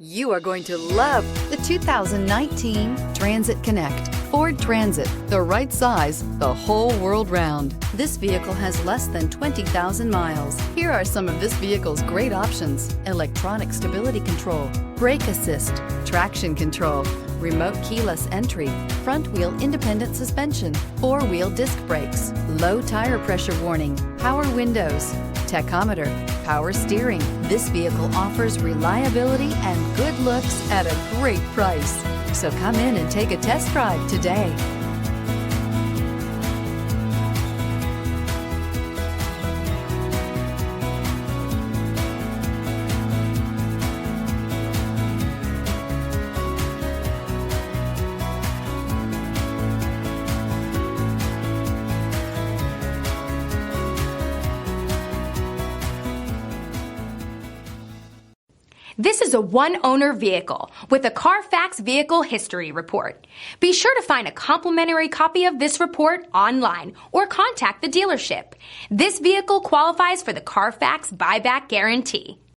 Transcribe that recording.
You are going to love the 2019 Transit Connect. Ford Transit, the right size, the whole world round. This vehicle has less than 20,000 miles. Here are some of this vehicle's great options: electronic stability control, brake assist, traction control, remote keyless entry, front wheel independent suspension, four-wheel disc brakes, low tire pressure warning, power windows, tachometer, power steering. This vehicle offers reliability and good looks at a great price. So come in and take a test drive today. This is a one-owner vehicle with a Carfax Vehicle History Report. Be sure to find a complimentary copy of this report online or contact the dealership. This vehicle qualifies for the Carfax Buyback Guarantee.